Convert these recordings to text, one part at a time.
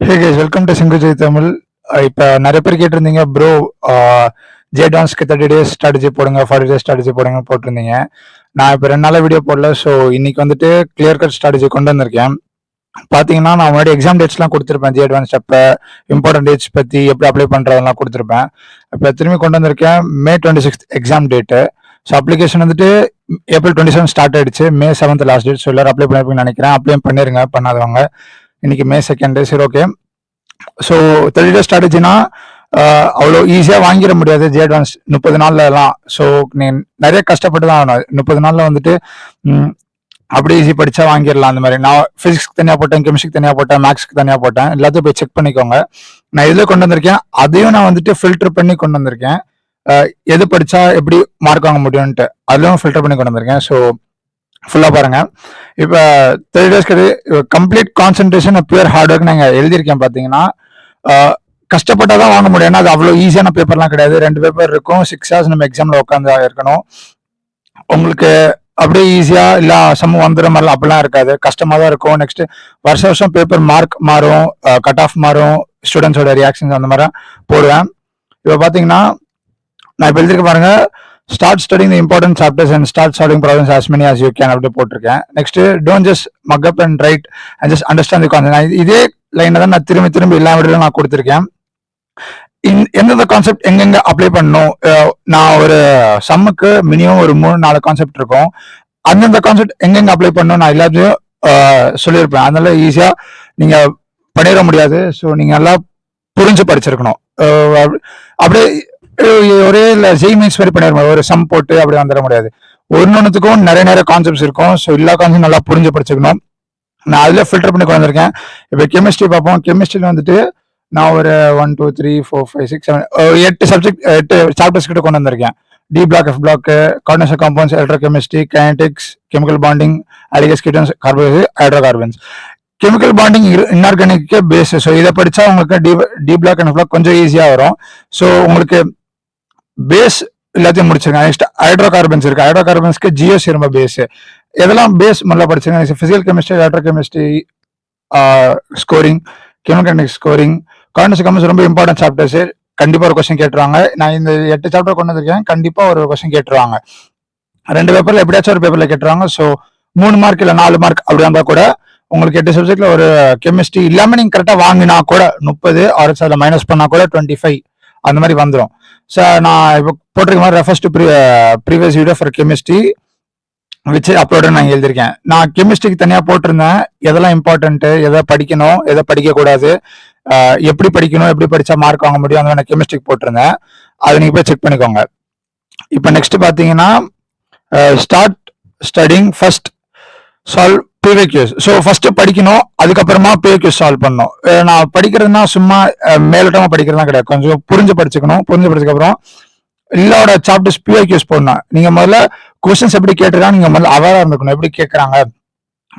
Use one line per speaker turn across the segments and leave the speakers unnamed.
Hey guys, welcome to சிங்கு ஜெய் தமிழ். இப்போ நிறைய பேர் கேட்டிருந்தீங்க ப்ரோ, ஜே அட்வான்ஸ்க்கு 30 டேஸ் ஸ்ட்ராட்டஜி போடுங்க, 40 டேஸ் ஸ்ட்ராட்டஜி போடுங்க போட்டிருந்தீங்க. நான் இப்போ 2 நாளாக வீடியோ போடல. ஸோ இன்னைக்கு வந்துட்டு கிளியர் கட் ஸ்ட்ராட்டஜி கொண்டு வந்திருக்கேன். பார்த்தீங்கன்னா நான் முன்னாடி எக்ஸாம் டேட்ஸ்லாம் கொடுத்துருப்பேன். ஜே அட்வான்ஸ் அப்போ இம்பார்ட்டன்ட் டேட்ஸ் பற்றி எப்படி அப்ளை பண்ணுறதெல்லாம் கொடுத்துருப்பேன். இப்போ திரும்பி கொண்டு வந்திருக்கேன். மே 26 எக்ஸாம் டேட்டு. ஸோ அப்ளிகேஷன் வந்துட்டு ஏப்ரல் 27 ஸ்டார்ட் ஆயிடுச்சு. மே 7 லாஸ்ட் டேட். ஸோ எல்லாரும் அப்ளை பண்ணிருப்பீங்கன்னு நினைக்கிறேன். அப்ளை பண்ணிருங்க பண்ணாதவங்க. இன்னைக்கு மே 2. சரி, ஓகே. ஸோ 30 டேஸ் ஸ்ட்ராட்டஜினா அவ்வளோ ஈஸியாக வாங்கிட முடியாது ஜே அட்வான்ஸ் 30 நாள்லாம். ஸோ நீ நிறைய கஷ்டப்பட்டு தான் ஆகணும். 30 நாளில் வந்துட்டு அப்படி ஈஸி படித்தா வாங்கிடலாம். அந்த மாதிரி நான் ஃபிசிக்ஸ்க்கு தனியாக போட்டேன், கெமிஸ்ட்ரிக்கு தனியாக போட்டேன், மேக்ஸ்க்கு தனியாக போட்டேன். எல்லாத்தையும் போய் செக் பண்ணிக்கோங்க. நான் இதில் கொண்டு வந்திருக்கேன். அதையும் நான் வந்துட்டு ஃபில்டர் பண்ணி கொண்டு வந்திருக்கேன். எது படித்தா எப்படி மார்க் வாங்க முடியும்ன்ட்டு அதுவும் ஃபில்டர் பண்ணி கொண்டு வந்திருக்கேன். ஸோ ஃபுல்லாக பாருங்க. இப்போ 30 days complete concentration pure hard work நாங்கள் எழுதியிருக்கேன். பார்த்தீங்கன்னா கஷ்டப்பட்டால் தான் வாங்க முடியும். ஏன்னா அது அவ்வளோ ஈஸியான பேப்பர்லாம் கிடையாது. 2 பேப்பர் இருக்கும். 6 hours நம்ம எக்ஸாமில் உட்காந்து இருக்கணும். உங்களுக்கு அப்படியே ஈஸியாக இல்லை சம்மு வந்துடுற மாதிரிலாம் அப்படிலாம் இருக்காது. கஷ்டமாக தான் இருக்கும். நெக்ஸ்ட் வருஷம் பேப்பர் மார்க் மாறும், கட் ஆஃப் மாறும், ஸ்டூடெண்ட்ஸோட ரியாக்ஷன்ஸ் அந்த மாதிரி போடுவேன். இப்போ பார்த்தீங்கன்னா நான் இப்போ எழுதிருக்க பாருங்க. Start studying the important chapters and start solving problems as many as you can அப்படி போட்டிருக்கேன். Next don't just mug up and right and just understand the concept. இதே லைனை தான் நான் திரும்பி எல்லா வீடியோலும் நான் கொடுத்துருக்கேன். எந்தெந்த கான்செப்ட் எங்கெங்க அப்ளை பண்ணணும், நான் ஒரு சம்முக்கு மினிமம் ஒரு 3-4 கான்செப்ட் இருக்கும். அந்தந்த கான்செப்ட் எங்கெங்க அப்ளை பண்ணணும் நான் எல்லாத்தையும் சொல்லியிருப்பேன். அதனால ஈஸியா நீங்க பண்ணிட முடியாது. ஸோ நீங்க நல்லா புரிஞ்சு படிச்சிருக்கணும். அப்படியே ஒரே ஜெய் மீன்ஸ் மாதிரி பண்ணிருக்கோம். ஒரு சம் போட்டு அப்படி வந்துட முடியாது. ஒன்னொன்னுத்துக்கும் நிறைய கான்செப்ட்ஸ் இருக்கும். ஸோ எல்லா கான்செப்ட் நல்லா புரிஞ்சு படிச்சுக்கணும். நான் அதில் ஃபில்டர் பண்ணி கொண்டு வந்திருக்கேன். இப்போ கெமிஸ்ட்ரி பார்ப்போம். கெமிஸ்ட்ரியில் வந்துட்டு நான் ஒரு 1 2 3 4 5 6 7 8 சாப்டர்ஸ் கிட்ட கொண்டு வந்திருக்கேன். D block, F block, coordination compounds, electrochemistry, kinetics, chemical bonding, aldehydes, ketones, carbohydrate, hydrocarbons. Chemical bonding inorganic base. So இதை படிச்சா உங்களுக்கு D block and F block கொஞ்சம் ஈஸியாக வரும். ஸோ உங்களுக்கு பேஸ் எல்லாத்தையும் முடிச்சிருக்கேன். நெக்ஸ்ட் ஹைட்ரோகார்பன்ஸ் இருக்கு. ஹைட்ரோகார்பன்ஸ்க்கு ஜியோசி ரொம்ப பேஸ். எதெல்லாம் பேஸ் முதல்ல படிச்சிருக்கேன். Physical chemistry, electrochemistry scoring, chemical scoring, coordination compounds ரொம்ப இம்பார்ட்டன்ட் சாப்டர்ஸ். கண்டிப்பா ஒரு கொஸ்டின் கேட்டுருவாங்க. நான் இந்த 8 சாப்டர் கொண்டு வந்திருக்கேன். கண்டிப்பா ஒரு கொஸ்டின் கேட்டுருவாங்க. 2 பேப்பர்ல எப்படியாச்சும் ஒரு பேப்பர்ல கேட்டுருவாங்க. ஸோ 3 மார்க் இல்லை 4 மார்க் அப்படி வந்தா கூட உங்களுக்கு 8 சப்ஜெக்ட்ல ஒரு கெமிஸ்ட்ரி இல்லாம நீங்க கரெக்டா வாங்கினா கூட 30 ஆர் அதில் மைனஸ் பண்ணா கூட 25 அந்த மாதிரி வந்துடும். ஸோ நான் இப்போ போட்டிருக்க மாதிரி refers to previous video for chemistry வச்சு அப்லோட நான் எழுதியிருக்கேன். நான் கெமிஸ்ட்ரிக்கு தனியாக போட்டிருந்தேன். எதெல்லாம் இம்பார்ட்டன்ட்டு, எதை படிக்கணும், எதை படிக்கக்கூடாது, எப்படி படிக்கணும், எப்படி படிச்சா மார்க் வாங்க முடியும், அந்த நான் கெமிஸ்ட்ரிக்கு போட்டிருந்தேன். அதை நீங்க போய் செக் பண்ணிக்கோங்க. இப்போ நெக்ஸ்ட் பார்த்தீங்கன்னா start studying first solve previous. So first படிக்கணும், அதுக்கப்புறமா ப்ரீவியஸ் சால்வ் பண்ணணும். நான் படிக்கிறதுனா சும்மா மேலோட்டமா படிக்கிறதுலாம் கிடையாது. கொஞ்சம் புரிஞ்சு படிச்சுக்கணும். புரிஞ்சு படிச்சதுக்கப்புறம் எல்லாரோட சாப்டர்ஸ் பிஓக்யூஸ் போடணும். நீங்க முதல்ல கொஸ்டின்ஸ் எப்படி கேட்டிருக்காங்க நீங்க முதல்ல அவேரா இருந்துக்கணும். எப்படி கேட்கறாங்க,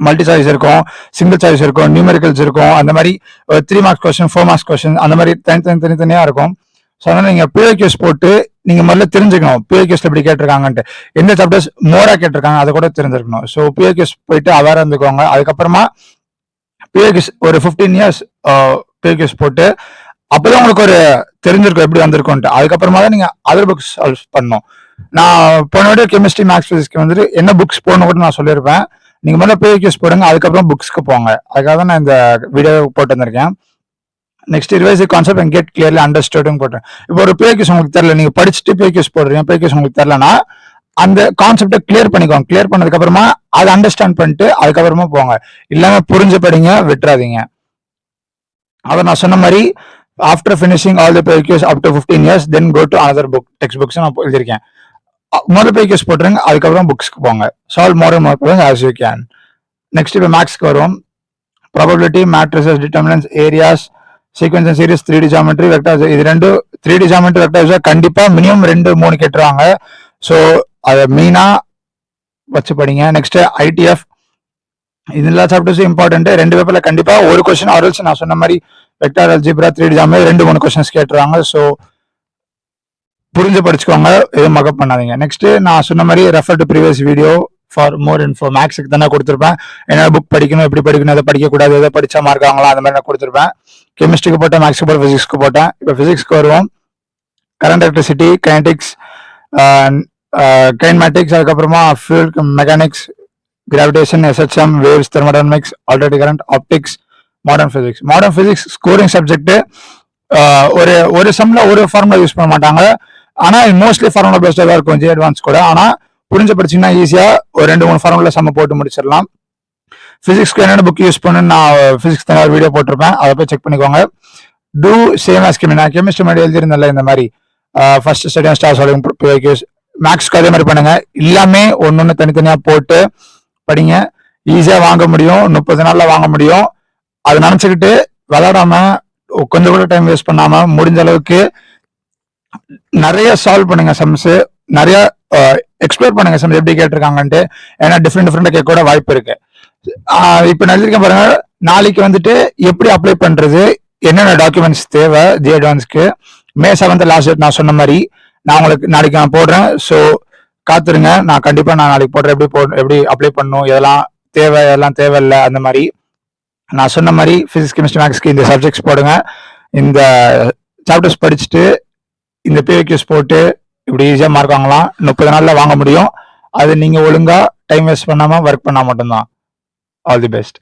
மல்டி சாய்ஸ் இருக்கும், சிங்கிள் சாய்ஸ் இருக்கும், நியூமெரிக்கல்ஸ் இருக்கும். அந்த மாதிரி 3 மார்க்ஸ் கொஸ்டின், 4 மார்க்ஸ் கொஸ்டின், அந்த மாதிரி தனித்தனியா இருக்கும். ஸோ அதனால நீங்க பிஓக்யூஸ் போட்டு நீங்க முதல்ல தெரிஞ்சுக்கணும் பிஓக்யூஸ்ல எப்படி கேட்டிருக்காங்கன்ட்டு. எந்த சாப்டர்ஸ் மோரா கேட்டிருக்காங்க அதை கூட தெரிஞ்சிருக்கணும். ஸோ பிஓக்யூஸ் போயிட்டு அவேரா இருந்துக்கோங்க. அதுக்கப்புறமா பிஓக்யூஸ் ஒரு 15 இயர்ஸ் பிஓக்யூஸ் போட்டு அப்பதான் உங்களுக்கு ஒரு தெரிஞ்சிருக்கும் எப்படி வந்திருக்கும்ட்டு. அதுக்கப்புறமா தான் நீங்க அதர் புக்ஸ் சால்வ் பண்ணணும். நான் போன கெமிஸ்ட்ரி, மேக்ஸ், பிசிக்ஸ்க்கு வந்துட்டு என்ன புக்ஸ் போடணும் கூட நான் சொல்லியிருப்பேன். நீங்க முதல்ல பிஓக்யூஸ் போடுங்க, அதுக்கப்புறம் புக்ஸ்க்கு போங்க. அதுக்காக தான் நான் இந்த வீடியோ போட்டு வந்திருக்கேன். Next revise concept and get clearly understanding போட்டேன். இப்போ ஒரு பிஓக்யூஸ் உங்களுக்கு தெரியல, நீங்க படிச்சுட்டு பிஓக்யூஸ் போடுறீங்க, பிஓக்யூஸ் உங்களுக்கு தெரியலன்னா அந்த கான்செப்டை கிளியர் பண்ணிக்கோங்க. கிளியர் பண்ணதுக்கு அப்புறமா அதை அண்டர்ஸ்டாண்ட் பண்ணிட்டு அதுக்கப்புறமா போங்க. இல்லாம புரிஞ்சு படிங்க, விட்டுறாதீங்க. அதை நான் சொன்ன மாதிரி after finishing all the PYQs up to 15 years then go to another book. Text books நான் எழுதியிருக்கேன். முதல்ல பிஓக்யூஸ் போட்டுருங்க, அதுக்கப்புறம் புக்ஸ்க்கு போங்க. Solve more and more problems as you can. Next இப்போ மேக்ஸ்க்கு வரும். Probability, matrices, determinants, areas, sequence and series, 3D geometry, vectors. இது 2 3D ஜியோமெட்ரி, வெக்டர்ஸ் கண்டிப்பா மினிமம் 2-3 கேட்டுருவாங்க. ஸோ அதை மெயினா வச்சு படிங்க. நெக்ஸ்ட் ஐடிஎஃப், இது எல்லா சாப்டர்ஸும் இம்பார்ட்டன்ட். 2 பேப்பர்ல கண்டிப்பா ஒரு கொஸ்டின் ஆர்எல்ஸ் நான் சொன்ன மாதிரி vector algebra, 3D geometry 2-3 questions கேட்டுருவாங்க. ஸோ புரிஞ்சு படிச்சுக்கோங்க, எதுவும் மக்கப் பண்ணாதீங்க. நெக்ஸ்ட் நான் சொன்ன மாதிரி refer to previous video for more info. மேக்ஸுக்கு தானே கொடுத்துருப்பேன். என்ன புக் படிக்கணும், எப்படி படிக்கணும், எதை படிக்கக்கூடாது, எதை படிச்சா மார்க் வாங்கலாம், அந்த மாதிரி நான் கொடுத்துருப்பேன். கெமிஸ்ட்ரிக்கு போட்டேன், மேக்ஸுக்கு போட்டேன், பிசிக்ஸ்க்கு போட்டேன். இப்போ பிசிக்ஸ்க்கு வருவோம். கரண்ட் எலக்ட்ரிசிட்டி, கைனடிக்ஸ், கைனமேட்டிக்ஸ், அதுக்கப்புறமா fuel mechanics, gravitation, SHM, waves, thermodynamics, alternative current, optics, modern physics. Modern physics scoring subject. ஒரு சம்ல ஒரு ஃபார்முலா யூஸ் பண்ண மாட்டாங்க, ஆனா மோஸ்ட்லி ஃபார்முலா பேஸ்டா தான் இருக்கும் ஜே அட்வான்ஸ் கூட. ஆனா புரிஞ்ச படிச்சீங்கன்னா ஈஸியா ஒரு 2-3 ஃபார்முலா சம்ம போட்டு முடிச்சிடலாம். பிசிக்ஸ்க்கு என்னென்ன புக் யூஸ் பண்ணு நான் பிசிக்ஸ் தான் வீடியோ போட்டிருப்பேன், அதை போய் செக் பண்ணிக்கோங்க. Do same as chemistry. நான் கெமிஸ்ட்ரி மாதிரி எழுதிருந்தேன்ல இந்த மாதிரி ஃபர்ஸ்ட் ஸ்டடி ஸ்டார் சால்விங். மேக்ஸ்க்கு அதே மாதிரி பண்ணுங்க. எல்லாமே ஒன்னொன்னு தனித்தனியா போட்டு படிங்க. ஈஸியா வாங்க முடியும், 30 நாள்ல வாங்க முடியும். அதை நினைச்சுக்கிட்டு விளையாடாம கொஞ்சம் கூட டைம் வேஸ்ட் பண்ணாம முடிஞ்ச அளவுக்கு நிறைய சால்வ் பண்ணுங்க சம்ஸ், நிறைய எக்ஸ்ப்ளோர் பண்ணுங்க சம்ஸ் எப்படி கேட்டிருக்காங்கன்ட்டு. ஏன்னா டிஃப்ரெண்டா கேட்க கூட வாய்ப்பு இருக்கு. இப்ப நான் பாருங்க, நாளைக்கு வந்துட்டு எப்படி அப்ளை பண்றது, என்னென்ன டாக்குமெண்ட்ஸ் தேவை ஜே அட்வான்ஸ்க்கு, மே 7 லாஸ்ட் டேட் நான் சொன்ன மாதிரி நான் உங்களுக்கு நாளைக்கு நான் போடுறேன். ஸோ காத்துருங்க, நான் கண்டிப்பா நான் நாளைக்கு போடுறேன். எப்படி அப்ளை பண்ணணும், எதெல்லாம் தேவை, எதெல்லாம் தேவையில்லை, அந்த மாதிரி நான் சொன்ன மாதிரி பிசிக்ஸ், கெமிஸ்ட்ரி, மேக்ஸ்க்கு இந்த சப்ஜெக்ட்ஸ் போடுங்க. இந்த சாப்டர்ஸ் படிச்சுட்டு இந்த பிவிக்யூஸ் போட்டு இப்படி ஈஸியா மார்க் வாங்கலாம். 30 நாள்ல வாங்க முடியும். அது நீங்க ஒழுங்கா டைம் வேஸ்ட் பண்ணாம ஒர்க் பண்ணா மட்டும்தான். All the best.